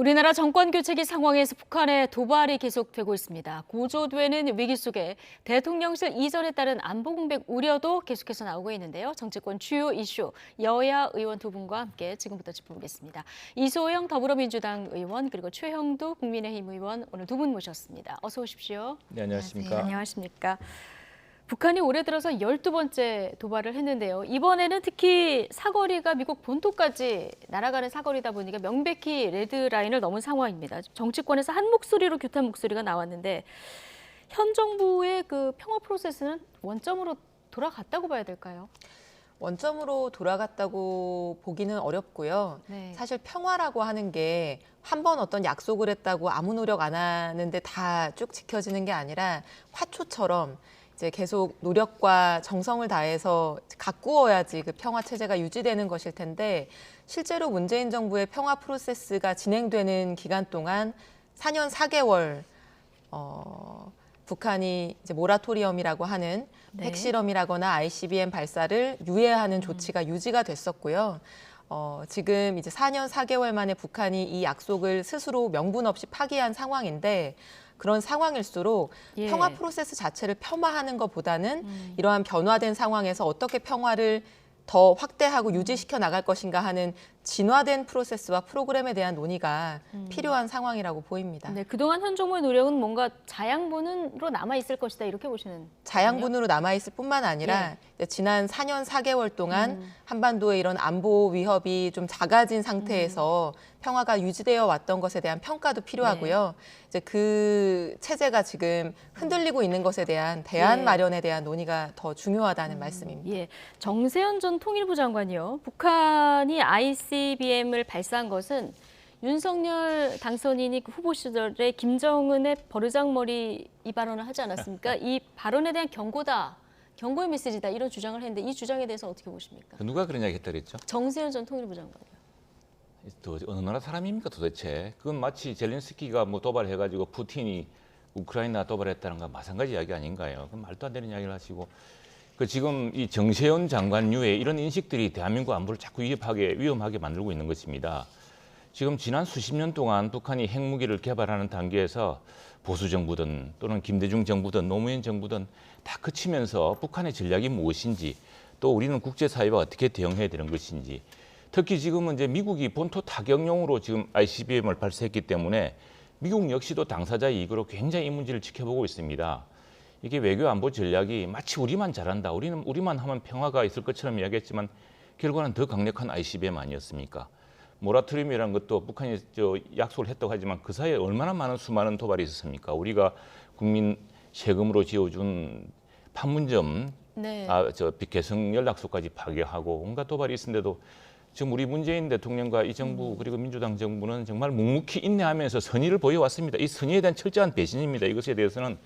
우리나라 정권 교체기 상황에서 북한의 도발이 계속되고 있습니다. 고조되는 위기 속에 대통령실 이전에 따른 안보 공백 우려도 계속해서 나오고 있는데요. 정치권 주요 이슈 여야 의원 두 분과 함께 지금부터 짚어보겠습니다. 이소영 더불어민주당 의원 그리고 최형두 국민의힘 의원 오늘 두 분 모셨습니다. 어서 오십시오. 네, 안녕하십니까. 네, 안녕하십니까. 북한이 올해 들어서 12번째 도발을 했는데요. 이번에는 특히 사거리가 미국 본토까지 날아가는 사거리다 보니까 명백히 레드라인을 넘은 상황입니다. 정치권에서 한 목소리로 규탄 목소리가 나왔는데 현 정부의 그 평화 프로세스는 원점으로 돌아갔다고 봐야 될까요? 원점으로 돌아갔다고 보기는 어렵고요. 네. 사실 평화라고 하는 게 한 번 어떤 약속을 했다고 아무 노력 안 하는데 다 쭉 지켜지는 게 아니라 화초처럼 이제 계속 노력과 정성을 다해서 가꾸어야지 그 평화 체제가 유지되는 것일 텐데 실제로 문재인 정부의 평화 프로세스가 진행되는 기간 동안 4년 4개월 북한이 이제 모라토리엄이라고 하는 네. 핵실험이라거나 ICBM 발사를 유예하는 조치가 유지가 됐었고요. 지금 이제 4년 4개월 만에 북한이 이 약속을 스스로 명분 없이 파기한 상황인데 그런 상황일수록 예. 평화 프로세스 자체를 폄하하는 것보다는 이러한 변화된 상황에서 어떻게 평화를 더 확대하고 유지시켜 나갈 것인가 하는 진화된 프로세스와 프로그램에 대한 논의가 필요한 상황이라고 보입니다. 네, 그동안 현 정부의 노력은 뭔가 자양분으로 남아있을 것이다 이렇게 보시는 자양분으로 남아있을 뿐만 아니라 지난 4년 4개월 동안 한반도의 이런 안보 위협이 좀 작아진 상태에서 평화가 유지되어 왔던 것에 대한 평가도 필요하고요. 이제 그 체제가 지금 흔들리고 있는 것에 대한 대안 예. 마련에 대한 논의가 더 중요하다는 말씀입니다. 예, 정세현 전 통일부 장관이요. 북한이 ICBM을 발사한 것은 윤석열 당선인이 그 후보 시절에 김정은의 버르장머리 이 발언을 하지 않았습니까? 이 발언에 대한 경고다, 경고의 메시지다 이런 주장을 했는데 이 주장에 대해서 어떻게 보십니까? 누가 그런 이야기 했다 그랬죠? 정세현 전 통일부 장관이요. 또 어느 나라 사람입니까 도대체? 그건 마치 젤렌스키가 뭐 도발해가지고 푸틴이 우크라이나 도발했다는 거 마찬가지 이야기 아닌가요? 그 말도 안 되는 이야기를 하시고 그 지금 이 정세현 장관류의 이런 인식들이 대한민국 안보를 자꾸 위험하게 만들고 있는 것입니다. 지금 지난 수십 년 동안 북한이 핵무기를 개발하는 단계에서 보수 정부든 또는 김대중 정부든 노무현 정부든 다 그치면서 북한의 전략이 무엇인지 또 우리는 국제사회와 어떻게 대응해야 되는 것인지 특히 지금은 이제 미국이 본토 타격용으로 지금 ICBM을 발사했기 때문에 미국 역시도 당사자의 이익으로 굉장히 이 문제를 지켜보고 있습니다. 이게 외교 안보 전략이 마치 우리만 잘한다, 우리만 하면 평화가 있을 것처럼 이야기했지만 결과는 더 강력한 ICBM 아니었습니까? 모라토리움이라는 것도 북한이 약속을 했다고 하지만 그 사이에 얼마나 많은 수많은 도발이 있었습니까? 우리가 국민 세금으로 지어준 판문점, 네. 개성 연락소까지 파괴하고 온갖 도발이 있었는데도 지금 우리 문재인 대통령과 이 정부 그리고 민주당 정부는 정말 묵묵히 인내하면서 선의를 보여왔습니다. 이 선의에 대한 철저한 배신입니다. 이것에 대해서는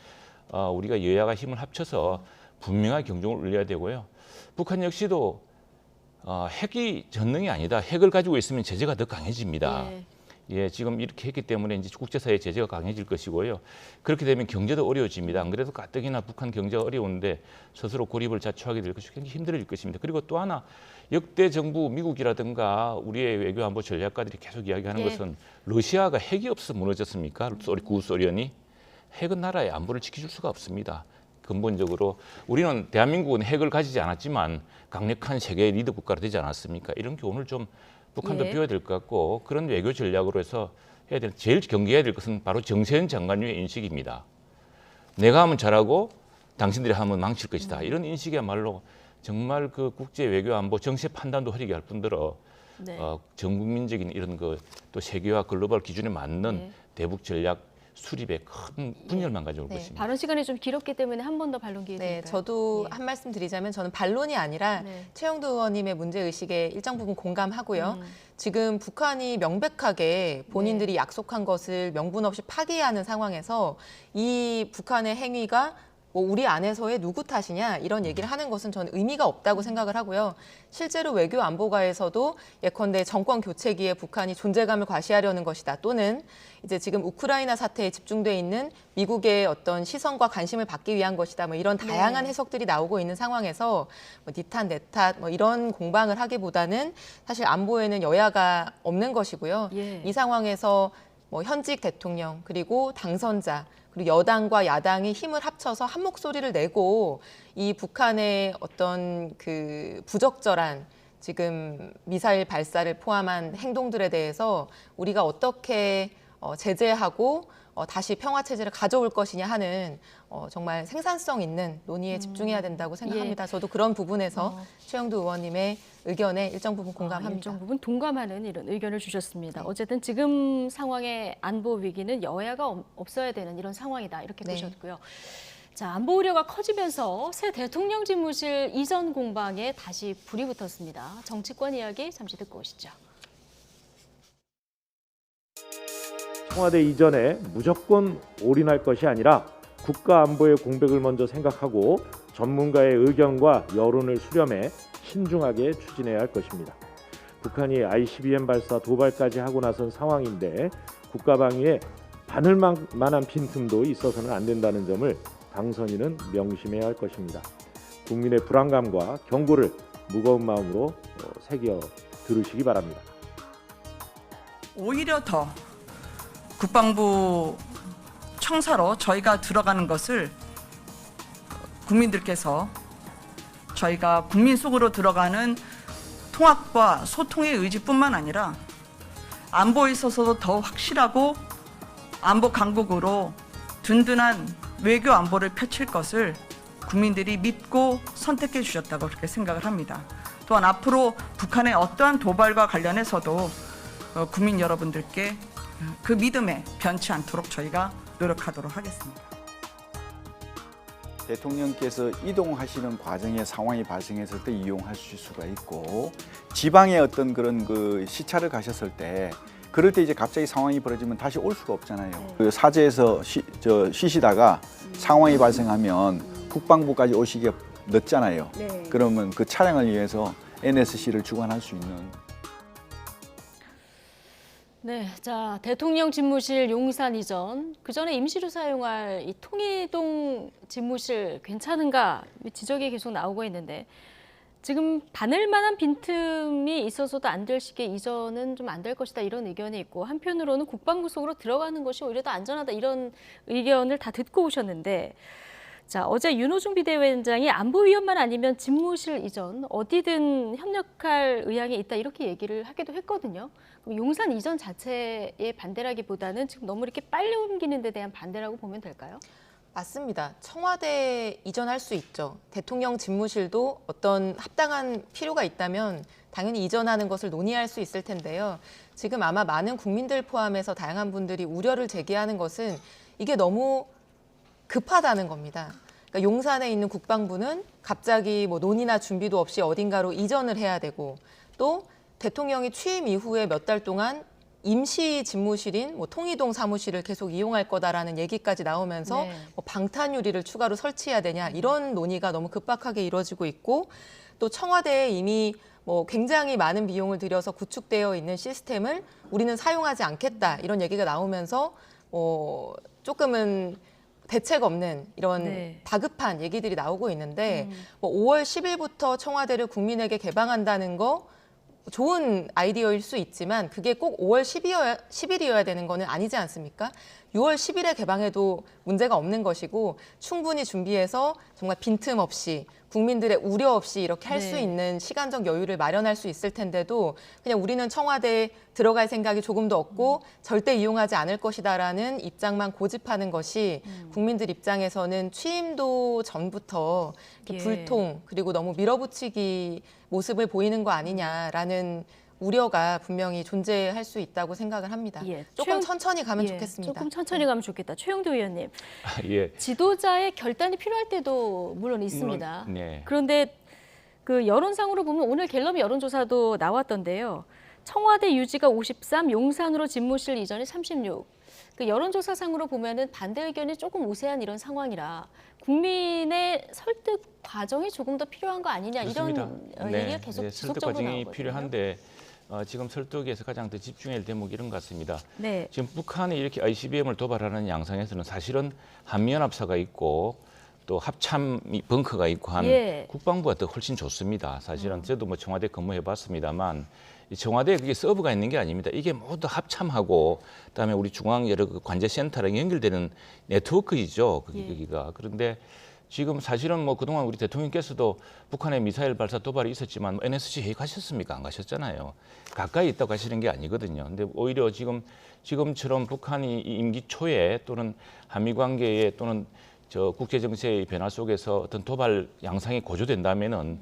우리가 여야가 힘을 합쳐서 분명하게 경종을 울려야 되고요. 북한 역시도 핵이 전능이 아니다. 핵을 가지고 있으면 제재가 더 강해집니다. 예, 지금 이렇게 했기 때문에 이제 국제사회 제재가 강해질 것이고요. 그렇게 되면 경제도 어려워집니다. 안 그래도 가뜩이나 북한 경제가 어려운데 스스로 고립을 자초하게 될 것이 굉장히 힘들어질 것입니다. 그리고 또 하나 역대 정부 미국이라든가 우리의 외교 안보 전략가들이 계속 이야기하는 것은 러시아가 핵이 없어 무너졌습니까? 구소련이 핵은 나라의 안보를 지켜줄 수가 없습니다. 근본적으로 우리는 대한민국은 핵을 가지지 않았지만 강력한 세계의 리더 국가가 되지 않았습니까? 이런 교훈을 좀 북한도 배워야 될 것 같고 그런 외교 전략으로 해서 해야 될 제일 경계해야 될 것은 바로 정세현 장관의 인식입니다. 내가 하면 잘하고 당신들이 하면 망칠 것이다. 이런 인식이야말로 정말 그 국제 외교 안보 정세 판단도 흐리게 할 뿐더러 전 국민적인 이런 또 세계화 글로벌 기준에 맞는 대북 전략 수립에 큰 분열만 가져올 것입니다. 발언 시간이 좀 길었기 때문에 한 번 더 반론 기회 드릴까요? 네, 저도 한 말씀 드리자면 저는 반론이 아니라 최영두 의원님의 문제의식에 일정 부분 공감하고요. 지금 북한이 명백하게 본인들이 약속한 것을 명분 없이 파기하는 상황에서 이 북한의 행위가 뭐 우리 안에서의 누구 탓이냐 이런 얘기를 하는 것은 저는 의미가 없다고 생각을 하고요. 실제로 외교 안보가에서도 예컨대 정권 교체기에 북한이 존재감을 과시하려는 것이다. 또는 이제 지금 우크라이나 사태에 집중돼 있는 미국의 어떤 시선과 관심을 받기 위한 것이다. 뭐 이런 다양한 해석들이 나오고 있는 상황에서 뭐 니 탓, 내 탓, 뭐 이런 공방을 하기보다는 사실 안보에는 여야가 없는 것이고요. 이 상황에서 뭐 현직 대통령 그리고 당선자 그리고 여당과 야당이 힘을 합쳐서 한 목소리를 내고 이 북한의 어떤 그 부적절한 지금 미사일 발사를 포함한 행동들에 대해서 우리가 어떻게 제재하고 다시 평화 체제를 가져올 것이냐 하는 정말 생산성 있는 논의에 집중해야 된다고 생각합니다. 저도 그런 부분에서 최영두 의원님의 의견에 일정 부분 공감합니다. 일정 부분 동감하는 이런 의견을 주셨습니다. 어쨌든 지금 상황의 안보 위기는 여야가 없어야 되는 이런 상황이다 이렇게 네. 보셨고요. 자, 안보 우려가 커지면서 새 대통령 집무실 이전 공방에 다시 불이 붙었습니다. 정치권 이야기 잠시 듣고 오시죠. 청와대 이전에 무조건 올인할 것이 아니라 국가 안보의 공백을 먼저 생각하고 전문가의 의견과 여론을 수렴해 신중하게 추진해야 할 것입니다. 북한이 ICBM 발사 도발까지 하고 나선 상황인데 국가 방위에 바늘만한 빈틈도 있어서는 안 된다는 점을 당선인은 명심해야 할 것입니다. 국민의 불안감과 경고를 무거운 마음으로 새겨 들으시기 바랍니다. 오히려 더 국방부 청사로 저희가 들어가는 것을 국민들께서 저희가 국민 속으로 들어가는 통합과 소통의 의지뿐만 아니라 안보에 있어서도 더 확실하고 안보 강국으로 든든한 외교 안보를 펼칠 것을 국민들이 믿고 선택해 주셨다고 그렇게 생각을 합니다. 또한 앞으로 북한의 어떠한 도발과 관련해서도 국민 여러분들께 그 믿음에 변치 않도록 저희가 노력하도록 하겠습니다. 대통령께서 이동하시는 과정에 상황이 발생했을 때 이용하실 수가 있고 지방에 어떤 그런 그 시차를 가셨을 때 그럴 때 이제 갑자기 상황이 벌어지면 다시 올 수가 없잖아요. 그 사제에서 쉬시다가 상황이 발생하면 국방부까지 오시기가 늦잖아요. 그러면 그 차량을 위해서 NSC를 주관할 수 있는. 네, 자 대통령 집무실 용산 이전 그 전에 임시로 사용할 이 통이동 집무실 괜찮은가 지적이 계속 나오고 있는데 지금 바늘만한 빈틈이 있어서도 안 될 시기에 이전은 좀 안 될 것이다 이런 의견이 있고 한편으로는 국방부 속으로 들어가는 것이 오히려 더 안전하다 이런 의견을 다 듣고 오셨는데 자 어제 윤호중 비대위원장이 안보위원만 아니면 집무실 이전 어디든 협력할 의향이 있다 이렇게 얘기를 하기도 했거든요. 그럼 용산 이전 자체의 반대라기보다는 지금 너무 이렇게 빨리 옮기는 데 대한 반대라고 보면 될까요? 맞습니다. 청와대 이전할 수 있죠. 대통령 집무실도 어떤 합당한 필요가 있다면 당연히 이전하는 것을 논의할 수 있을 텐데요. 지금 아마 많은 국민들 포함해서 다양한 분들이 우려를 제기하는 것은 이게 너무 급하다는 겁니다. 그러니까 용산에 있는 국방부는 갑자기 뭐 논의나 준비도 없이 어딘가로 이전을 해야 되고 또 대통령이 취임 이후에 몇 달 동안 임시 집무실인 뭐 통이동 사무실을 계속 이용할 거다라는 얘기까지 나오면서 네. 뭐 방탄 유리를 추가로 설치해야 되냐 이런 논의가 너무 급박하게 이루어지고 있고 또 청와대에 이미 뭐 굉장히 많은 비용을 들여서 구축되어 있는 시스템을 우리는 사용하지 않겠다 이런 얘기가 나오면서 조금은 대책 없는 이런 네. 다급한 얘기들이 나오고 있는데 뭐 5월 10일부터 청와대를 국민에게 개방한다는 거 좋은 아이디어일 수 있지만 그게 꼭 5월 10일이어야 되는 거는 아니지 않습니까? 6월 10일에 개방해도 문제가 없는 것이고 충분히 준비해서 정말 빈틈없이 국민들의 우려 없이 이렇게 할 수 네. 있는 시간적 여유를 마련할 수 있을 텐데도 그냥 우리는 청와대에 들어갈 생각이 조금도 없고 절대 이용하지 않을 것이다라는 입장만 고집하는 것이 국민들 입장에서는 취임도 전부터 이렇게 예. 불통 그리고 너무 밀어붙이기 모습을 보이는 거 아니냐라는 우려가 분명히 존재할 수 있다고 생각을 합니다. 예, 조금 천천히 가면 좋겠습니다. 조금 천천히 가면 좋겠다. 최영두 의원님. 예. 지도자의 결단이 필요할 때도 물론 있습니다. 네. 그런데 그 여론상으로 보면 오늘 갤럽 여론조사도 나왔던데요. 청와대 유지가 53, 용산으로 집무실 이전이 36. 그 여론조사상으로 보면은 반대 의견이 조금 우세한 이런 상황이라 국민의 설득 과정이 조금 더 필요한 거 아니냐 이런 얘기가 계속 설득 지속적으로 과정이 나오거든요. 필요한데 지금 설득에서 가장 더 집중해야 될 대목이 이런 것 같습니다. 네. 지금 북한이 이렇게 ICBM을 도발하는 양상에서는 사실은 한미연합사가 있고 또 합참 벙커가 있고 한 예. 국방부가 더 훨씬 좋습니다. 사실은 저도 뭐 청와대 근무해봤습니다만 이 청와대에 그게 서버가 있는 게 아닙니다. 이게 모두 합참하고 그다음에 우리 중앙 여러 그 관제센터랑 연결되는 네트워크이죠. 여기가. 그런데 지금 사실은 뭐 그동안 우리 대통령께서도 북한의 미사일 발사 도발이 있었지만 뭐 NSC 회의 가셨습니까? 안 가셨잖아요. 가까이 있다고 가시는 게 아니거든요. 근데 오히려 지금처럼 북한이 이 임기 초에 또는 한미 관계에 또는 저 국제 정세의 변화 속에서 어떤 도발 양상이 고조된다면은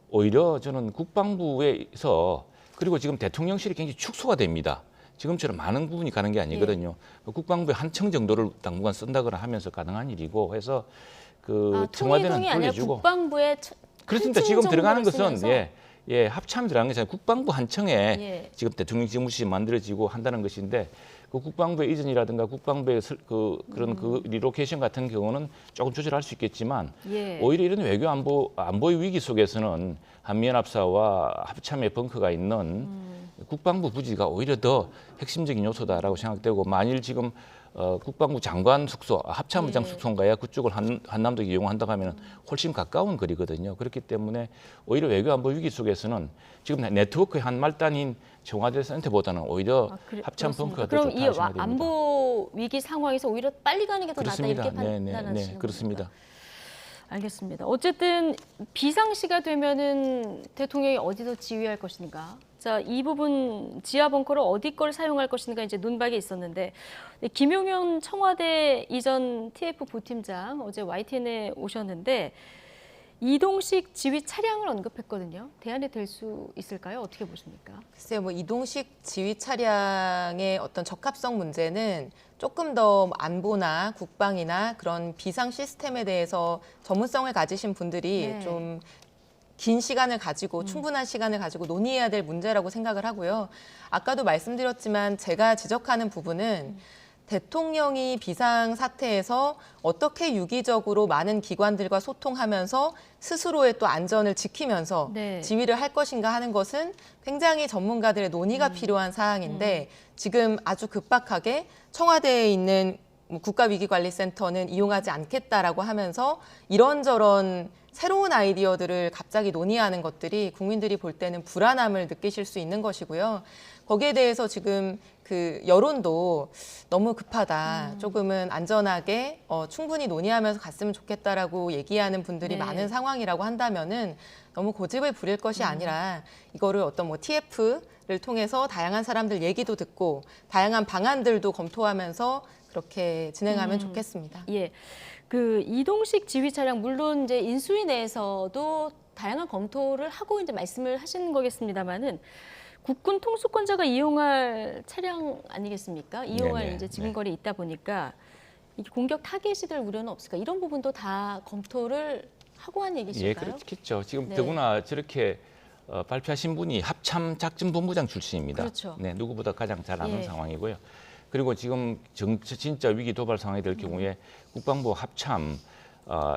오히려 저는 국방부에서 그리고 지금 대통령실이 굉장히 축소가 됩니다. 지금처럼 많은 부분이 가는 게 아니거든요. 국방부의 한 층 정도를 당분간 쓴다거나 하면서 가능한 일이고 해서 그 청와대는 통일동이 아니라 돌려주고 국방부의 그렇습니다. 한층 지금 들어가는 정도를 것은 쓰면서 합참 들어가는 것이 아니라 국방부 한 층에 예. 지금 대통령 집무실이 만들어지고 한다는 것인데 그 국방부의 이전이라든가 국방부의 그런 그 리로케이션 같은 경우는 조금 조절할 수 있겠지만 예. 오히려 이런 외교 안보의 위기 속에서는 한미연합사와 합참의 벙커가 있는 국방부 부지가 오히려 더 핵심적인 요소다라고 생각되고 만일 지금 국방부 장관 숙소, 합참의장 예. 숙소인가요? 그쪽을 한남도 이용한다고 하면 훨씬 가까운 거리거든요. 그렇기 때문에 오히려 외교 안보 위기 속에서는 지금 네트워크의 한 말단인 청와대 센터보다는 오히려 합참 벙커가 더 그럼 좋다 이 생각됩니다. 안보 위기 상황에서 오히려 빨리 가는 게 더 낫다 그렇습니다. 이렇게 네, 판단하시는 그렇습니다. 겁니까? 알겠습니다. 어쨌든 비상시가 되면은 대통령이 어디서 지휘할 것인가? 자, 이 부분 지하 벙커를 어디 걸 사용할 것인가 이제 논박이 있었는데 김용현 청와대 이전 TF 부팀장 어제 YTN에 오셨는데 이동식 지휘 차량을 언급했거든요. 대안이 될 수 있을까요? 어떻게 보십니까? 글쎄요, 뭐 이동식 지휘 차량의 어떤 적합성 문제는 조금 더 안보나 국방이나 그런 비상 시스템에 대해서 전문성을 가지신 분들이 네. 좀 긴 시간을 가지고 충분한 시간을 가지고 논의해야 될 문제라고 생각을 하고요. 아까도 말씀드렸지만 제가 지적하는 부분은 대통령이 비상 사태에서 어떻게 유기적으로 많은 기관들과 소통하면서 스스로의 또 안전을 지키면서 네. 지휘를 할 것인가 하는 것은 굉장히 전문가들의 논의가 필요한 사항인데 지금 아주 급박하게 청와대에 있는 국가위기관리센터는 이용하지 않겠다라고 하면서 이런저런 새로운 아이디어들을 갑자기 논의하는 것들이 국민들이 볼 때는 불안함을 느끼실 수 있는 것이고요. 거기에 대해서 지금 그 여론도 너무 급하다. 조금은 안전하게 충분히 논의하면서 갔으면 좋겠다라고 얘기하는 분들이 네. 많은 상황이라고 한다면은 너무 고집을 부릴 것이 아니라 이거를 어떤 뭐 TF를 통해서 다양한 사람들 얘기도 듣고 다양한 방안들도 검토하면서 그렇게 진행하면 좋겠습니다. 예. 그 이동식 지휘 차량 물론 이제 인수위 내에서도 다양한 검토를 하고 이제 말씀을 하시는 거겠습니다만은 국군 통수권자가 이용할 차량 아니겠습니까? 이용할 네네, 이제 지근거리에 있다 보니까 이게 공격 타겟이 될 우려는 없을까? 이런 부분도 다 검토를 하고 한 예, 얘기실까요? 그렇겠죠. 지금 네. 더구나 저렇게 발표하신 분이 합참 작전본부장 출신입니다. 그렇죠. 네, 누구보다 가장 잘 아는 예. 상황이고요. 그리고 지금 진짜 위기 도발 상황이 될 경우에 국방부 합참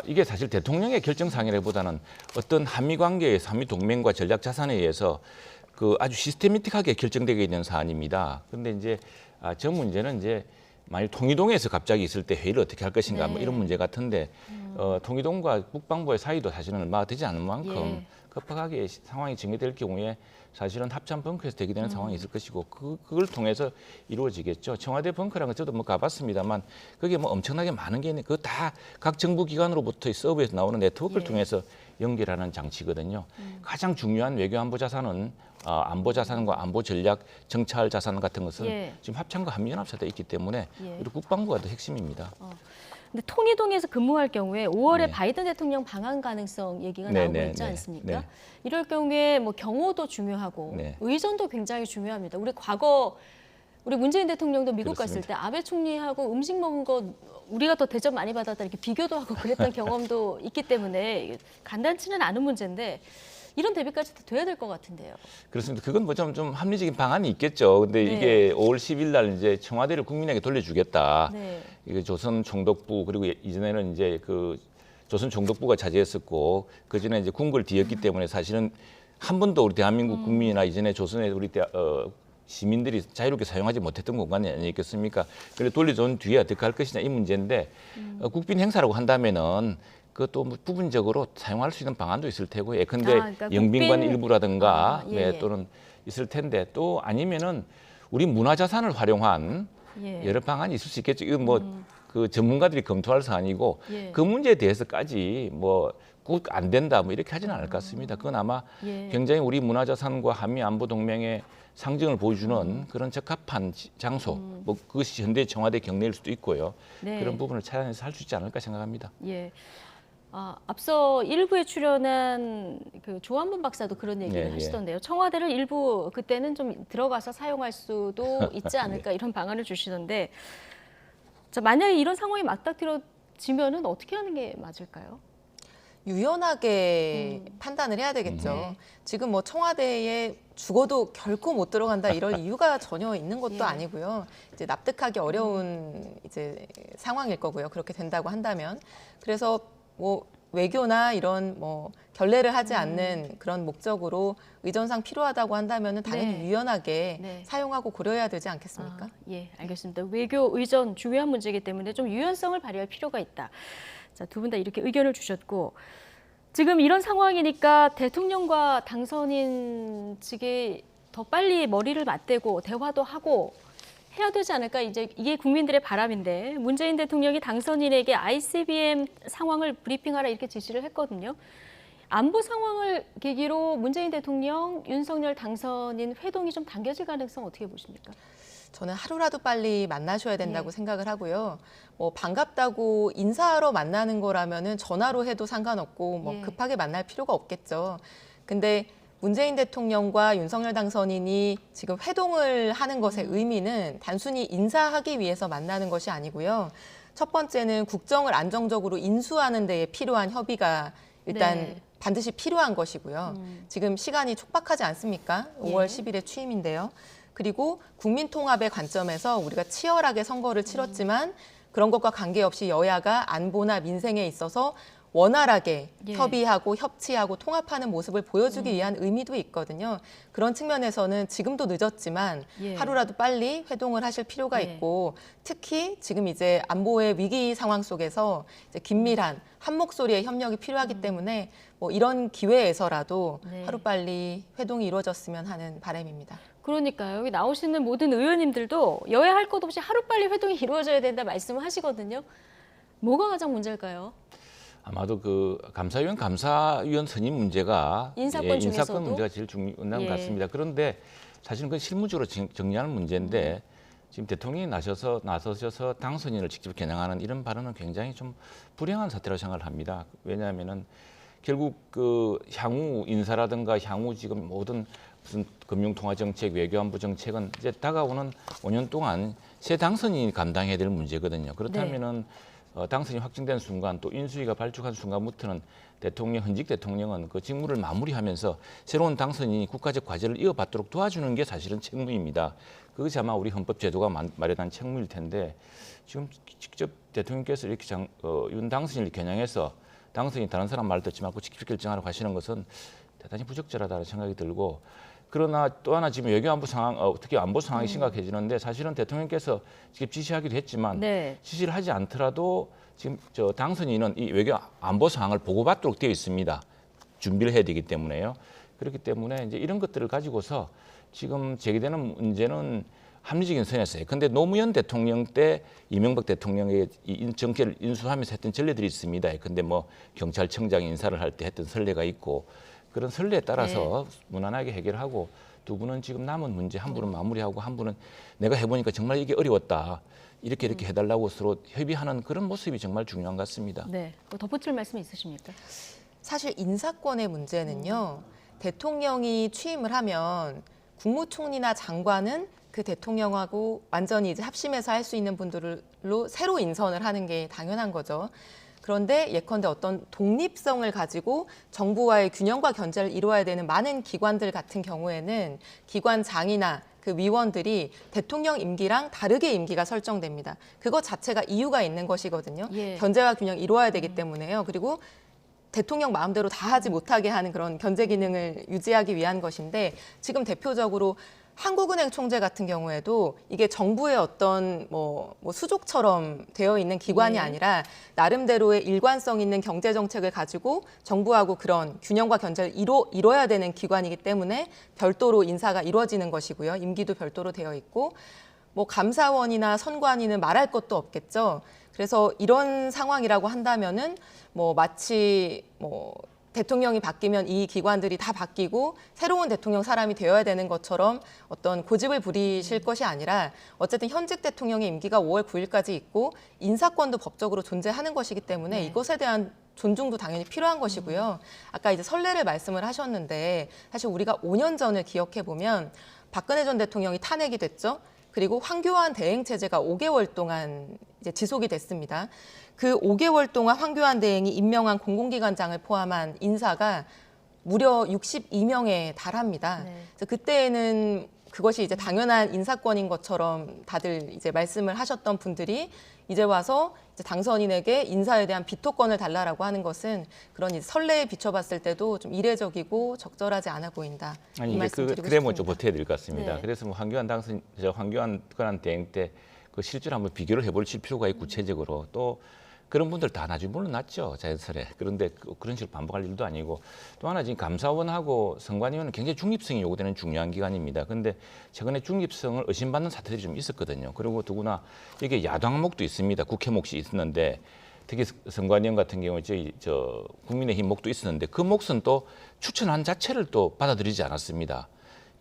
이게 사실 대통령의 결정 사항이라기보다는 어떤 한미 관계에서 한미 동맹과 전략 자산에 의해서 그 아주 시스테미틱하게 결정되게 있는 사안입니다. 그런데 이제 저 문제는 이제 만약 통이동에서 갑자기 있을 때 회의를 어떻게 할 것인가 네. 뭐 이런 문제 같은데 통이동과 국방부의 사이도 사실은 얼마 되지 않은 만큼 예. 급하게 상황이 전개될 경우에 사실은 합참 벙커에서 대기되는 상황이 있을 것이고 그걸 통해서 이루어지겠죠. 청와대 벙커라는 건 저도 뭐 가봤습니다만 그게 뭐 엄청나게 많은 게 있는 그거 다 각 정부 기관으로부터 서버에서 나오는 네트워크를 예. 통해서 연결하는 장치거든요. 가장 중요한 외교 안보 자산은 안보 자산과 안보 전략 정찰 자산 같은 것은 예. 지금 합참과 한미연합사도 있기 때문에 예. 우리 국방부가 더 핵심입니다. 근데 통이동에서 근무할 경우에 5월에 네. 바이든 대통령 방한 가능성 얘기가 네, 나오고 네, 있지 네, 않습니까? 네. 이럴 경우에 뭐 경호도 중요하고 네. 의전도 굉장히 중요합니다. 우리 과거 우리 문재인 대통령도 미국 갔을 그렇습니다. 때 아베 총리하고 음식 먹은 거 우리가 더 대접 많이 받았다 이렇게 비교도 하고 그랬던 경험도 있기 때문에 간단치는 않은 문제인데 이런 대비까지 돼야 될 것 같은데요. 그렇습니다. 그건 뭐 좀 합리적인 방안이 있겠죠. 근데 네. 이게 5월 10일 날 이제 청와대를 국민에게 돌려주겠다. 네. 이게 조선 총독부 그리고 이전에는 이제 그 조선 총독부가 차지했었고 그 전에 이제 궁궐 뒤였기 때문에 사실은 한 번도 우리 대한민국 국민이나 이전에 조선의 우리 시민들이 자유롭게 사용하지 못했던 공간이 아니겠습니까? 그래 돌려준 뒤에 어떻게 할 것이냐 이 문제인데 국빈 행사라고 한다면은 그것도 뭐 부분적으로 사용할 수 있는 방안도 있을 테고 예컨대 그러니까 영빈관 국빈- 일부라든가 예, 예. 또는 있을 텐데 또 아니면은 우리 문화자산을 활용한 예. 여러 방안이 있을 수 있겠죠. 이거 뭐 그 전문가들이 검토할 사안이고 예. 그 문제에 대해서까지 뭐 꼭 안 된다 뭐 이렇게 하지는 않을 것 같습니다. 그건 아마 예. 굉장히 우리 문화자산과 한미 안보 동맹의 상징을 보여주는 그런 적합한 장소, 뭐 그것이 현대 청와대 경내일 수도 있고요. 네. 그런 부분을 찾아내서 할 수 있지 않을까 생각합니다. 예. 앞서 일부에 출연한 그 조한문 박사도 그런 얘기를 예, 예. 하시던데요. 청와대를 일부 그때는 좀 들어가서 사용할 수도 있지 않을까 이런 방안을 주시던데, 자, 만약에 이런 상황이 맞닥뜨려지면은 어떻게 하는 게 맞을까요? 유연하게 판단을 해야 되겠죠. 네. 지금 뭐 청와대에 죽어도 결코 못 들어간다 이럴 이유가 전혀 있는 것도 예. 아니고요. 이제 납득하기 어려운 이제 상황일 거고요. 그렇게 된다고 한다면. 그래서 뭐 외교나 이런 뭐 결례를 하지 않는 그런 목적으로 의전상 필요하다고 한다면은 당연히 네. 유연하게 네. 사용하고 고려해야 되지 않겠습니까? 예, 알겠습니다. 외교 의전 중요한 문제이기 때문에 좀 유연성을 발휘할 필요가 있다. 자, 두 분 다 이렇게 의견을 주셨고, 지금 이런 상황이니까 대통령과 당선인 측이 더 빨리 머리를 맞대고 대화도 하고 해야 되지 않을까? 이제 이게 국민들의 바람인데, 문재인 대통령이 당선인에게 ICBM 상황을 브리핑하라 이렇게 지시를 했거든요. 안보 상황을 계기로 문재인 대통령, 윤석열 당선인 회동이 좀 당겨질 가능성 어떻게 보십니까? 저는 하루라도 빨리 만나셔야 된다고 예. 생각을 하고요. 뭐 반갑다고 인사하러 만나는 거라면은 전화로 해도 상관없고 뭐 예. 급하게 만날 필요가 없겠죠. 근데 문재인 대통령과 윤석열 당선인이 지금 회동을 하는 것의 의미는 단순히 인사하기 위해서 만나는 것이 아니고요. 첫 번째는 국정을 안정적으로 인수하는 데에 필요한 협의가 일단 네. 반드시 필요한 것이고요. 지금 시간이 촉박하지 않습니까? 예. 5월 10일에 취임인데요. 그리고 국민 통합의 관점에서 우리가 치열하게 선거를 치렀지만 그런 것과 관계없이 여야가 안보나 민생에 있어서 원활하게 예. 협의하고 협치하고 통합하는 모습을 보여주기 위한 의미도 있거든요. 그런 측면에서는 지금도 늦었지만 예. 하루라도 빨리 회동을 하실 필요가 예. 있고, 특히 지금 이제 안보의 위기 상황 속에서 이제 긴밀한 한 목소리의 협력이 필요하기 때문에 뭐 이런 기회에서라도 네. 하루빨리 회동이 이루어졌으면 하는 바람입니다. 그러니까요. 여기 나오시는 모든 의원님들도 여야 할 것 없이 하루빨리 회동이 이루어져야 된다 말씀을 하시거든요. 뭐가 가장 문제일까요? 아마도 그 감사위원 선임 문제가 인사권 중에서도? 인사권 문제가 제일 중요한 예. 것 같습니다. 그런데 사실은 그건 실무적으로 정리하는 문제인데 지금 대통령이 나서셔서 당선인을 직접 겨냥하는 이런 발언은 굉장히 좀 불행한 사태라고 생각을 합니다. 왜냐하면은 결국 그 향후 인사라든가 향후 지금 모든 무슨 금융통화정책, 외교안보 정책은 이제 다가오는 5년 동안 새 당선인이 감당해야 될 문제거든요. 그렇다면은 당선이 확정된 순간 또 인수위가 발족한 순간부터는 현직 대통령은 그 직무를 마무리하면서 새로운 당선인이 국가적 과제를 이어받도록 도와주는 게 사실은 책무입니다. 그것이 아마 우리 헌법 제도가 마련한 책무일 텐데 지금 직접 대통령께서 이렇게 윤 당선인을 겨냥해서 당선인이 다른 사람 말 듣지 말고 직접 결정하라고 하시는 것은 대단히 부적절하다는 생각이 들고, 그러나 또 하나 지금 외교안보 상황, 특히 안보 상황이 심각해지는데 사실은 대통령께서 직접 지시하기도 했지만 네. 지시를 하지 않더라도 지금 당선인은 이 외교안보 상황을 보고받도록 되어 있습니다. 준비를 해야 되기 때문에요. 그렇기 때문에 이제 이런 것들을 가지고서 지금 제기되는 문제는 합리적인 선에서요. 근데 노무현 대통령 때 이명박 대통령의 이 정계를 인수하면서 했던 전례들이 있습니다. 근데 뭐 경찰청장 인사를 할 때 했던 선례가 있고, 그런 선례에 따라서 무난하게 해결하고, 두 분은 지금 남은 문제 한 분은 마무리하고 한 분은 내가 해보니까 정말 이게 어려웠다. 이렇게 해달라고 서로 협의하는 그런 모습이 정말 중요한 것 같습니다. 네. 뭐 덧붙일 말씀 있으십니까? 사실 인사권의 문제는요. 대통령이 취임을 하면 국무총리나 장관은 그 대통령하고 완전히 이제 합심해서 할 수 있는 분들로 새로 인선을 하는 게 당연한 거죠. 그런데 예컨대 어떤 독립성을 가지고 정부와의 균형과 견제를 이루어야 되는 많은 기관들 같은 경우에는 기관장이나 그 위원들이 대통령 임기랑 다르게 임기가 설정됩니다. 그것 자체가 이유가 있는 것이거든요. 예. 견제와 균형 이루어야 되기 때문에요. 그리고 대통령 마음대로 다 하지 못하게 하는 그런 견제 기능을 유지하기 위한 것인데, 지금 대표적으로 한국은행 총재 같은 경우에도 이게 정부의 어떤 뭐 수족처럼 되어 있는 기관이 네. 아니라 나름대로의 일관성 있는 경제 정책을 가지고 정부하고 그런 균형과 견제를 이뤄야 되는 기관이기 때문에 별도로 인사가 이루어지는 것이고요. 임기도 별도로 되어 있고 뭐 감사원이나 선관위는 말할 것도 없겠죠. 그래서 이런 상황이라고 한다면은 뭐 마치 뭐 대통령이 바뀌면 이 기관들이 다 바뀌고 새로운 대통령 사람이 되어야 되는 것처럼 어떤 고집을 부리실 것이 아니라 어쨌든 현직 대통령의 임기가 5월 9일까지 있고 인사권도 법적으로 존재하는 것이기 때문에 이것에 대한 존중도 당연히 필요한 것이고요. 아까 이제 선례를 말씀을 하셨는데 사실 우리가 5년 전을 기억해 보면 박근혜 전 대통령이 탄핵이 됐죠. 그리고 황교안 대행 체제가 5개월 동안 이제 지속이 됐습니다. 그 5개월 동안 황교안 대행이 임명한 공공기관장을 포함한 인사가 무려 62명에 달합니다. 네. 그래서 그때는 그것이 이제 당연한 인사권인 것처럼 다들 이제 말씀을 하셨던 분들이 이제 와서 이제 당선인에게 인사에 대한 비토권을 달라라고 하는 것은 그런 이제 선례에 비춰봤을 때도 좀 이례적이고 적절하지 않아 보인다. 아니 이 이제 말씀 드리고 그래 뭐 좀 싶습니다. 보태야 될 것 같습니다. 네. 그래서 뭐 황교안 대행 때 그 실제로 한번 비교를 해볼 필요가 있고 구체적으로 또 그런 분들 다 나중에 물러났죠, 자연스레. 그런데 그런 식으로 반복할 일도 아니고 또 하나 지금 감사원하고 선관위원은 굉장히 중립성이 요구되는 중요한 기관입니다. 그런데 최근에 중립성을 의심받는 사태들이 좀 있었거든요. 그리고 더구나 이게 야당 목도 있습니다. 국회 몫이 있었는데 특히 선관위원 같은 경우에 저 국민의힘 목도 있었는데 그 몫은 또 추천안 자체를 또 받아들이지 않았습니다.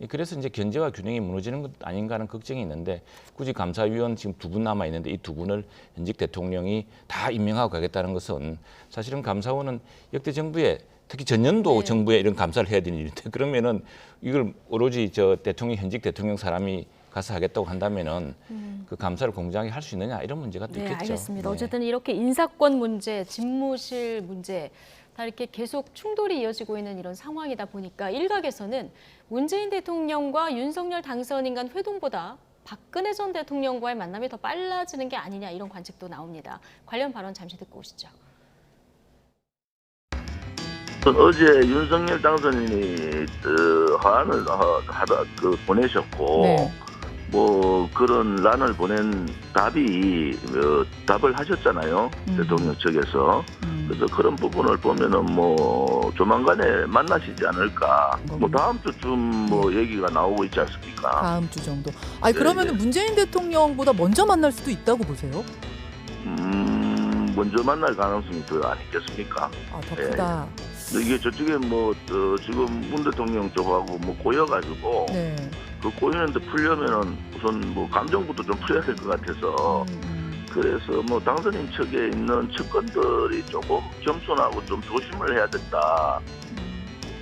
그래서 이제 견제와 균형이 무너지는 것 아닌가 하는 걱정이 있는데 굳이 감사위원 지금 2분 남아 있는데 이 2분을 현직 대통령이 다 임명하고 가겠다는 것은 사실은 감사원은 역대 정부에 특히 전년도 정부에 이런 감사를 해야 되는 일인데 그러면은 이걸 오로지 저 현직 대통령 사람이 가서 하겠다고 한다면은 그 감사를 공정하게 할 수 있느냐 이런 문제가 또 네, 있겠죠. 알겠습니다. 네. 어쨌든 이렇게 인사권 문제, 집무실 문제 다 이렇게 계속 충돌이 이어지고 있는 이런 상황이다 보니까 일각에서는 문재인 대통령과 윤석열 당선인 간 회동보다 박근혜 전 대통령과의 만남이 더 빨라지는 게 아니냐 이런 관측도 나옵니다. 관련 발언 잠시 듣고 오시죠. 어제 윤석열 당선인이 화환을 보내셨고 네. 뭐 그런 란을 보낸 답을 하셨잖아요. 대통령 측에서. 그래서 그런 부분을 보면은 뭐 조만간에 만나시지 않을까. 뭐 다음 주쯤 뭐 얘기가 나오고 있지 않습니까? 다음 주 정도. 아니 네, 그러면 네. 은 문재인 대통령보다 먼저 만날 수도 있다고 보세요? 먼저 만날 가능성이 더 아니겠습니까? 아, 더 예. 크다. 근데 이게 저쪽에 뭐 지금 문 대통령 쪽하고 뭐 꼬여가지고 네. 그 꼬이는데 풀려면은 우선 뭐 감정부터 좀 풀어야 될 것 같아서 그래서 뭐 당선인 측에 있는 측근들이 조금 겸손하고 좀 조심을 해야 된다.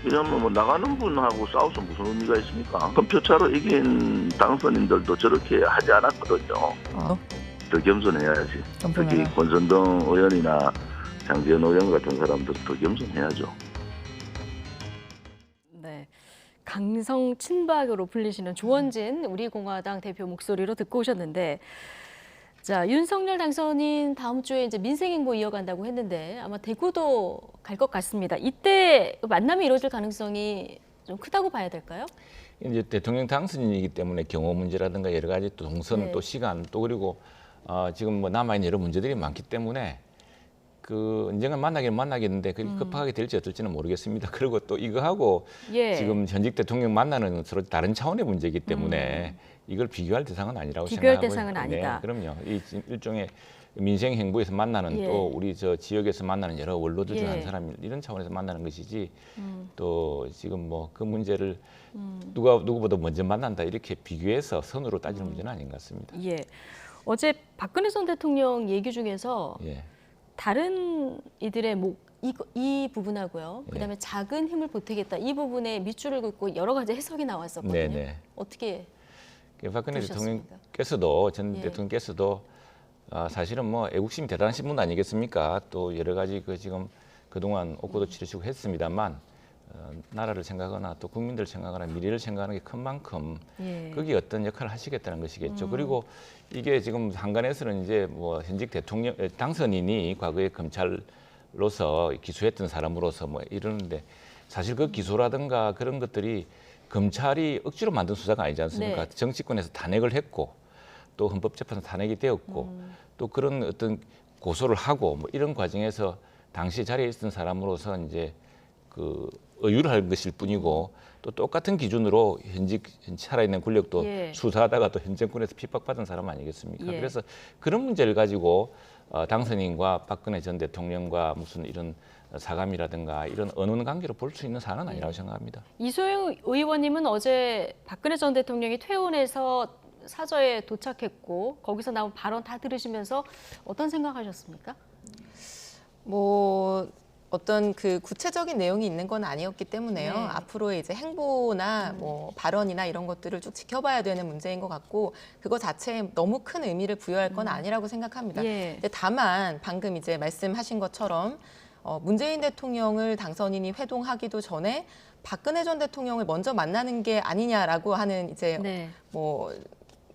왜냐하면 뭐 나가는 분하고 싸워서 무슨 의미가 있습니까? 그럼 표차로 이긴 당선인들도 저렇게 하지 않았거든요. 아, 더 겸손해야지. 겸손하라. 특히 권선동 의원이나 장재현 의원 같은 사람들 더 겸손해야죠. 네. 강성 친박으로 불리시는 조원진 우리공화당 대표 목소리로 듣고 오셨는데 자, 윤석열 당선인 다음 주에 이제 민생행보 이어간다고 했는데 아마 대구도 갈 것 같습니다. 이때 만남이 이루어질 가능성이 좀 크다고 봐야 될까요? 이제 대통령 당선인이기 때문에 경호 문제라든가 여러 가지 또 동선 네. 또 시간 또 그리고 지금 뭐 남아있는 여러 문제들이 많기 때문에 그 언젠가 만나기는 만나겠는데 그게 급하게 될지 어떨지는 모르겠습니다. 그리고 또 이거하고 예. 지금 현직 대통령 만나는 서로 다른 차원의 문제이기 때문에 이걸 비교할 대상은 아니라고 비교할 생각하고요. 대상은 아니다. 네, 그럼요. 이 일종의 민생 행보에서 만나는 예. 또 우리 저 지역에서 만나는 여러 원로들 중 한 예. 사람 이런 차원에서 만나는 것이지 또 지금 뭐 그 문제를 누구보다 먼저 만난다 이렇게 비교해서 선으로 따지는 문제는 아닌 것 같습니다. 예. 어제 박근혜 전 대통령 얘기 중에서 예. 다른 이들의 이 부분하고요. 예. 그다음에 작은 힘을 보태겠다. 이 부분에 밑줄을 긋고 여러 가지 해석이 나왔었거든요. 네네. 어떻게 박근혜 보셨습니까? 대통령께서도 전 예. 대통령께서도 사실은 뭐 애국심이 대단하신 분 아니겠습니까? 또 여러 가지 지금 그동안 옥고도 치르시고 했습니다만 나라를 생각하거나 또 국민들을 생각하거나 미래를 생각하는 게 큰 만큼 예. 거기에 어떤 역할을 하시겠다는 것이겠죠. 그리고 이게 지금 한간에서는 이제 뭐 현직 대통령 당선인이 과거에 검찰로서 기소했던 사람으로서 뭐 이러는데 사실 그 기소라든가 그런 것들이 검찰이 억지로 만든 수사가 아니지 않습니까? 네. 정치권에서 탄핵을 했고 또 헌법재판소 탄핵이 되었고 또 그런 어떤 고소를 하고 뭐 이런 과정에서 당시 자리에 있던 사람으로서 이제 그 의유를 할 것일 뿐이고 또 똑같은 기준으로 현직 살아있는 권력도 예. 수사하다가 또 현 정권에서 핍박받은 사람 아니겠습니까? 예. 그래서 그런 문제를 가지고 당선인과 박근혜 전 대통령과 무슨 이런 사감이라든가 이런 언론 관계로 볼 수 있는 사안은 아니라고 생각합니다. 이소영 의원님은 어제 박근혜 전 대통령이 퇴원해서 사저에 도착했고 거기서 나온 발언 다 들으시면서 어떤 생각하셨습니까? 뭐 어떤 그 구체적인 내용이 있는 건 아니었기 때문에요. 네. 앞으로의 이제 행보나 뭐 발언이나 이런 것들을 쭉 지켜봐야 되는 문제인 것 같고 그거 자체에 너무 큰 의미를 부여할 건 아니라고 생각합니다. 예. 근데 다만 방금 이제 말씀하신 것처럼 문재인 대통령을 당선인이 회동하기도 전에 박근혜 전 대통령을 먼저 만나는 게 아니냐라고 하는 이제 네. 뭐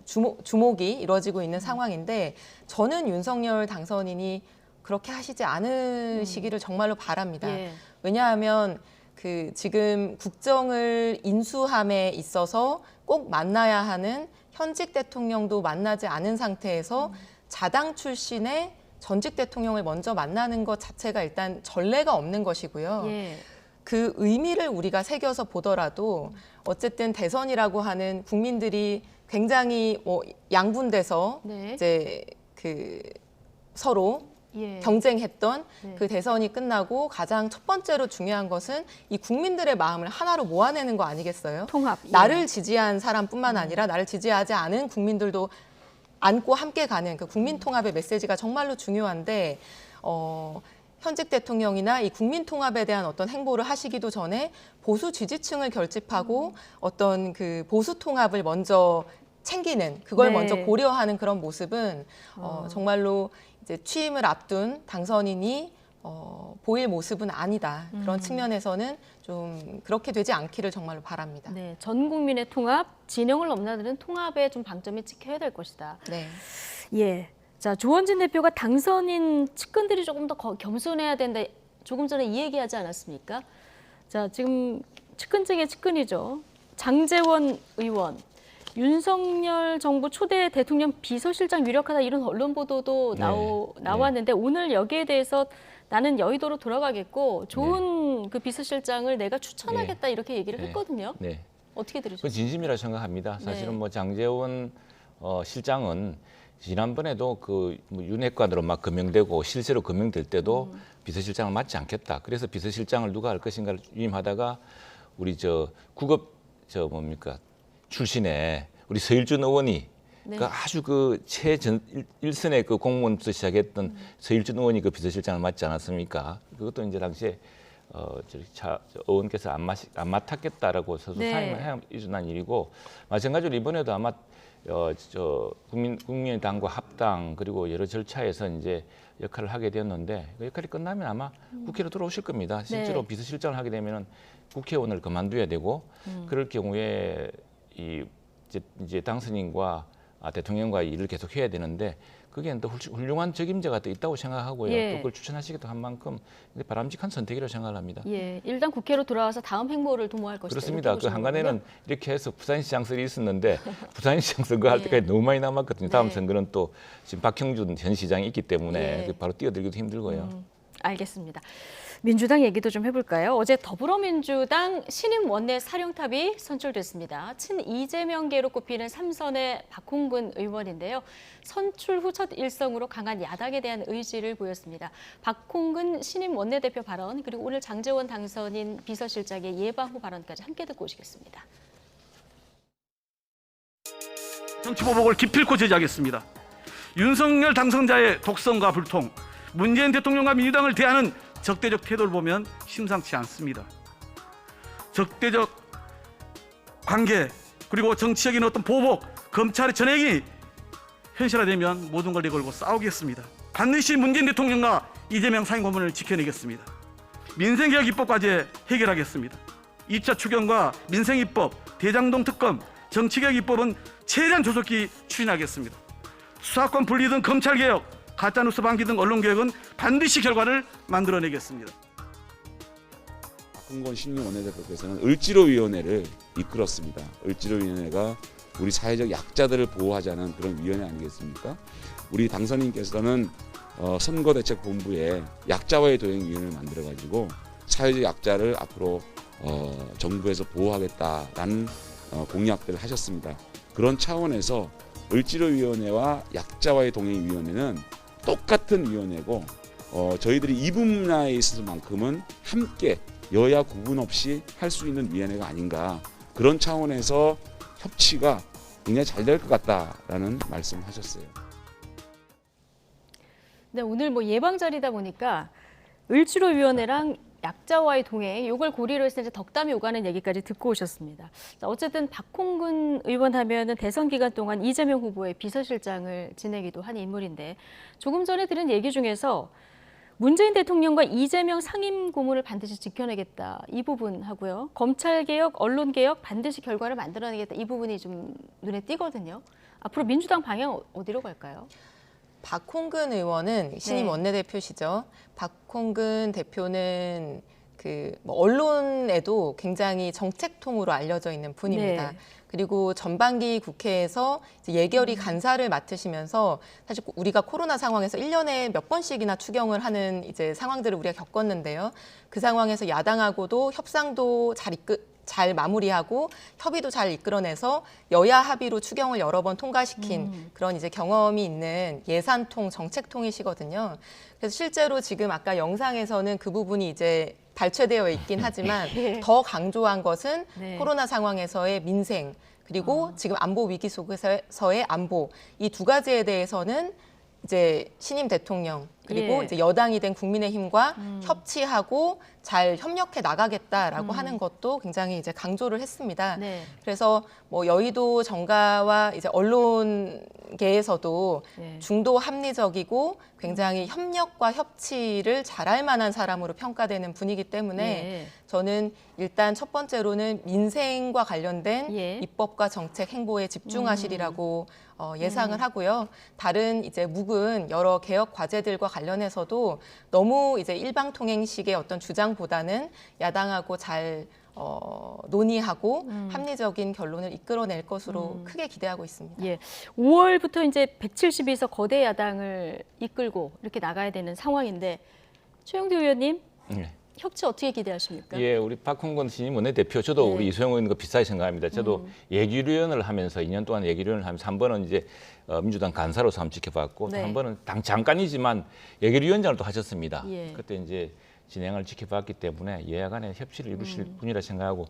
주목이 이루어지고 있는 상황인데 저는 윤석열 당선인이 그렇게 하시지 않으시기를 정말로 바랍니다. 예. 왜냐하면 그 지금 국정을 인수함에 있어서 꼭 만나야 하는 현직 대통령도 만나지 않은 상태에서 자당 출신의 전직 대통령을 먼저 만나는 것 자체가 일단 전례가 없는 것이고요. 예. 그 의미를 우리가 새겨서 보더라도 어쨌든 대선이라고 하는 국민들이 굉장히 뭐 양분돼서 네. 이제 그 서로 예. 경쟁했던 네. 그 대선이 끝나고 가장 첫 번째로 중요한 것은 이 국민들의 마음을 하나로 모아내는 거 아니겠어요? 통합. 예. 나를 지지한 사람뿐만 아니라 나를 지지하지 않은 국민들도 안고 함께 가는 그 국민 통합의 메시지가 정말로 중요한데 현직 대통령이나 이 국민 통합에 대한 어떤 행보를 하시기도 전에 보수 지지층을 결집하고 어떤 그 보수 통합을 먼저 챙기는 그걸 네. 먼저 고려하는 그런 모습은 정말로 이제 취임을 앞둔 당선인이 보일 모습은 아니다. 그런 측면에서는 좀 그렇게 되지 않기를 정말로 바랍니다. 네, 전 국민의 통합, 진영을 넘나드는 통합에 좀 방점이 찍혀야 될 것이다. 네. 예. 자, 조원진 대표가 당선인 측근들이 조금 더 겸손해야 된다. 조금 전에 이 얘기하지 않았습니까? 자, 지금 측근 중에 측근이죠. 장제원 의원, 윤석열 정부 초대 대통령 비서실장 유력하다 이런 언론 보도도 나왔는데 오늘 여기에 대해서 나는 여의도로 돌아가겠고 좋은 그 비서실장을 내가 추천하겠다 이렇게 얘기를 했거든요. 네. 어떻게 그 들으셨어요? 진심이라 생각합니다. 사실은 네. 뭐 장제원 실장은 지난번에도 그 윤핵관으로 막 금명되고 실제로 금명될 때도 비서실장을 맡지 않겠다. 그래서 비서실장을 누가 할 것인가를 위임하다가 우리 국업 출신의 우리 서일준 의원이 네. 그 아주 그 일선의 그 공무원부터 시작했던 서일준 의원이 그 비서실장을 맡지 않았습니까? 그것도 이제 당시에 의원께서 안 맡았겠다라고 서서 네. 사임을 해준한 일이고 마찬가지로 이번에도 아마 국민의당과 합당 그리고 여러 절차에서 이제 역할을 하게 되었는데 그 역할이 끝나면 아마 국회로 들어오실 겁니다. 실제로 네. 비서실장을 하게 되면은 국회의원을 그만둬야 되고 그럴 경우에 이제 당선인과 대통령과 일을 계속 해야 되는데 그게 또 훌륭한 적임자가 또 있다고 생각하고요. 예. 또 그걸 추천하시기도 한 만큼 바람직한 선택이라고 생각을 합니다. 예, 일단 국회로 돌아와서 다음 행보를 도모할 것이다. 그렇습니다. 이렇게 그 보시는 한간에는 거군요. 이렇게 해서 부산시장 선이 있었는데 부산시장 선거 할 예. 때까지 너무 많이 남았거든요. 다음 네. 선거는 또 지금 박형준 전 시장이 있기 때문에 예. 바로 뛰어들기도 힘들고요. 알겠습니다. 민주당 얘기도 좀 해볼까요? 어제 더불어민주당 신임 원내 사령탑이 선출됐습니다. 친 이재명계로 꼽히는 삼선의 박홍근 의원인데요. 선출 후 첫 일성으로 강한 야당에 대한 의지를 보였습니다. 박홍근 신임 원내대표 발언 그리고 오늘 장제원 당선인 비서실장의 예방 후 발언까지 함께 듣고 오시겠습니다. 정치보복을 기필코 제지하겠습니다. 윤석열 당선자의 독선과 불통, 문재인 대통령과 민주당을 대하는 적대적 태도를 보면 심상치 않습니다. 적대적 관계 그리고 정치적인 어떤 보복, 검찰의 전횡이 현실화되면 모든 걸 내걸고 싸우겠습니다. 반드시 문재인 대통령과 이재명 상임 고문을 지켜내겠습니다. 민생개혁 입법과제 해결하겠습니다. 2차 추경과 민생입법, 대장동 특검, 정치개혁 입법은 최대한 조속히 추진하겠습니다. 수사권 분리 등 검찰개혁, 가짜뉴스 방지 등 언론개혁은 반드시 결과를 만들어내겠습니다. 박홍건 신임 원내대표께서는 을지로위원회를 이끌었습니다. 을지로위원회가 우리 사회적 약자들을 보호하자는 그런 위원회 아니겠습니까? 우리 당선인께서는 선거대책본부에 약자와의 도행위원회를 만들어가지고 사회적 약자를 앞으로 정부에서 보호하겠다라는 공약들을 하셨습니다. 그런 차원에서 을지로위원회와 약자와의 동행위원회는 똑같은 위원회고 저희들이 이 분야에 있어서만큼은 함께 여야 구분 없이 할 수 있는 위원회가 아닌가 그런 차원에서 협치가 굉장히 잘 될 것 같다라는 말씀을 하셨어요. 네, 오늘 뭐 예방 자리다 보니까 을지로위원회랑 약자와의 동행, 이걸 고리로 해서 이제 덕담이 오가는 얘기까지 듣고 오셨습니다. 자, 어쨌든 박홍근 의원 하면은 대선 기간 동안 이재명 후보의 비서실장을 지내기도 한 인물인데 조금 전에 들은 얘기 중에서 문재인 대통령과 이재명 상임 고문을 반드시 지켜내겠다 이 부분 하고요. 검찰개혁, 언론개혁 반드시 결과를 만들어내겠다 이 부분이 좀 눈에 띄거든요. 앞으로 민주당 방향 어디로 갈까요? 박홍근 의원은 신임 네. 원내대표시죠. 박홍근 대표는 언론에도 굉장히 정책통으로 알려져 있는 분입니다. 네. 그리고 전반기 국회에서 이제 예결위 간사를 맡으시면서 사실 우리가 코로나 상황에서 1년에 몇 번씩이나 추경을 하는 이제 상황들을 우리가 겪었는데요. 그 상황에서 야당하고도 협상도 잘 마무리하고 협의도 잘 이끌어내서 여야 합의로 추경을 여러 번 통과시킨 그런 이제 경험이 있는 예산통, 정책통이시거든요. 그래서 실제로 지금 아까 영상에서는 그 부분이 이제 발췌되어 있긴 하지만 더 강조한 것은 네. 코로나 상황에서의 민생 그리고 지금 안보 위기 속에서의 안보 이 두 가지에 대해서는 이제 신임 대통령 그리고 예. 이제 여당이 된 국민의힘과 협치하고 잘 협력해 나가겠다라고 하는 것도 굉장히 이제 강조를 했습니다. 네. 그래서 뭐 여의도 정가와 이제 언론계에서도 네. 중도 합리적이고 굉장히 협력과 협치를 잘할 만한 사람으로 평가되는 분이기 때문에 네. 저는 일단 첫 번째로는 민생과 관련된 예. 입법과 정책 행보에 집중하시리라고 예상을 하고요. 다른 이제 묵은 여러 개혁 과제들과 관련해서도 너무 이제 일방통행식의 어떤 주장보다는 야당하고 잘 논의하고 합리적인 결론을 이끌어낼 것으로 크게 기대하고 있습니다. 예. 5월부터 이제 172석 거대 야당을 이끌고 이렇게 나가야 되는 상황인데 최영두 의원님 네. 협치 어떻게 기대하십니까? 예, 우리 박홍근 신임 원내대표 저도 네. 우리 이소영 의원과 비슷하게 생각합니다. 저도 예결위원을 하면서 2년 동안 예결위원을 하면서 한 번은 이제 민주당 간사로서 한번 지켜봤고 네. 또 한 번은 당 장관이지만 예결위원장을 또 하셨습니다. 예. 그때 이제 진행을 지켜봤기 때문에 여야 간의 협치를 이루실 분이라 생각하고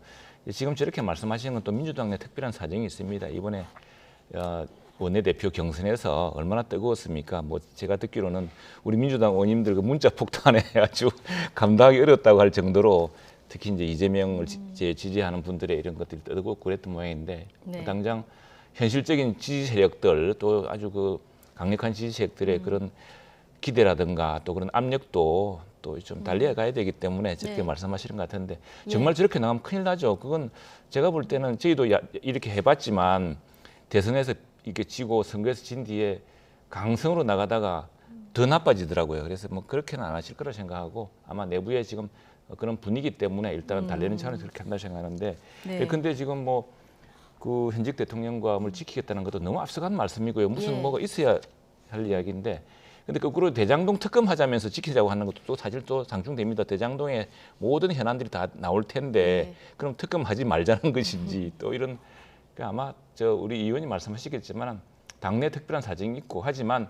지금 저렇게 말씀하시는 건 또 민주당 내 특별한 사정이 있습니다. 이번에 원내대표 경선에서 얼마나 뜨거웠습니까? 뭐 제가 듣기로는 우리 민주당 의원님들 그 문자 폭탄에 아주 감당하기 어렵다고 할 정도로 특히 이제 이재명을 지지하는 분들의 이런 것들이 뜨겁고 그랬던 모양인데 네. 당장 현실적인 지지 세력들 또 아주 그 강력한 지지 세력들의 그런 기대라든가 또 그런 압력도 또 좀 달려가야 되기 때문에 저렇게 네. 말씀하시는 것 같은데 정말 저렇게 나가면 큰일 나죠. 그건 제가 볼 때는 저희도 이렇게 해봤지만 대선에서 이렇게 지고 선거에서 진 뒤에 강성으로 나가다가 더 나빠지더라고요. 그래서 뭐 그렇게는 안 하실 거라 생각하고 아마 내부에 지금 그런 분위기 때문에 일단은 달래는 차원에서 그렇게 한다 생각하는데 네. 근데 지금 뭐 그 현직 대통령과 뭘 지키겠다는 것도 너무 앞서간 말씀이고요. 무슨 예. 뭐가 있어야 할 이야기인데 근데 거꾸로 대장동 특검 하자면서 지키자고 하는 것도 또 사실 또 상충됩니다. 대장동에 모든 현안들이 다 나올 텐데 네. 그럼 특검 하지 말자는 것인지 또 이런 아마 우리 의원이 말씀하시겠지만 당내 특별한 사정이 있고 하지만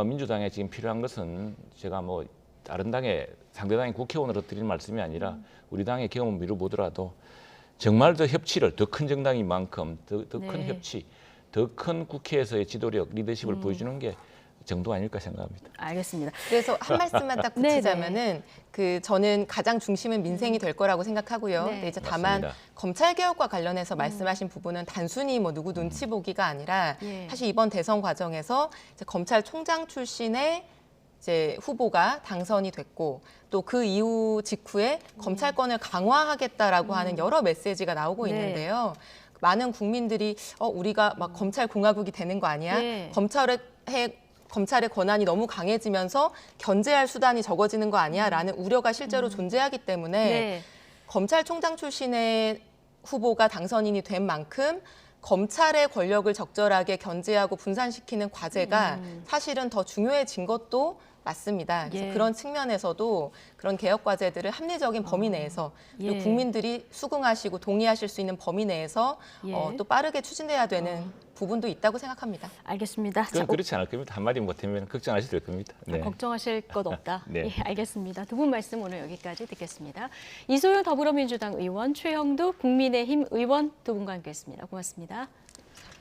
민주당에 지금 필요한 것은 제가 뭐 다른 당의 상대당의 국회의원으로 드리는 말씀이 아니라 우리 당의 경험을 미루보더라도 정말 더 협치를 더 큰 정당인 만큼 더 큰 네. 협치, 더 큰 국회에서의 지도력, 리더십을 보여주는 게 정도 아닐까 생각합니다. 알겠습니다. 그래서 한 말씀만 딱 네네. 붙이자면은 저는 가장 중심은 민생이 될 거라고 생각하고요. 네. 근데 이제 다만 맞습니다. 검찰 개혁과 관련해서 말씀하신 부분은 단순히 뭐 누구 눈치 보기가 아니라 예. 사실 이번 대선 과정에서 이제 검찰총장 출신의 이제 후보가 당선이 됐고 또 그 이후 직후에 검찰권을 강화하겠다라고 하는 여러 메시지가 나오고 네. 있는데요. 많은 국민들이 우리가 막 검찰 공화국이 되는 거 아니야? 예. 검찰의 권한이 너무 강해지면서 견제할 수단이 적어지는 거 아니야? 라는 우려가 실제로 존재하기 때문에 네. 검찰총장 출신의 후보가 당선인이 된 만큼 검찰의 권력을 적절하게 견제하고 분산시키는 과제가 사실은 더 중요해진 것도 맞습니다. 그래서 예. 그런 측면에서도 그런 개혁 과제들을 합리적인 범위 내에서 그리고 예. 국민들이 수긍하시고 동의하실 수 있는 범위 내에서 예. 또 빠르게 추진돼야 되는 부분도 있다고 생각합니다. 알겠습니다. 그건 그렇지 않을 겁니다. 한마디 못하면 걱정하셔도 될 겁니다. 네. 걱정하실 것 없다. 네. 예, 알겠습니다. 두 분 말씀 오늘 여기까지 듣겠습니다. 이소영 더불어민주당 의원, 최형두 국민의힘 의원 두 분과 함께했습니다. 고맙습니다.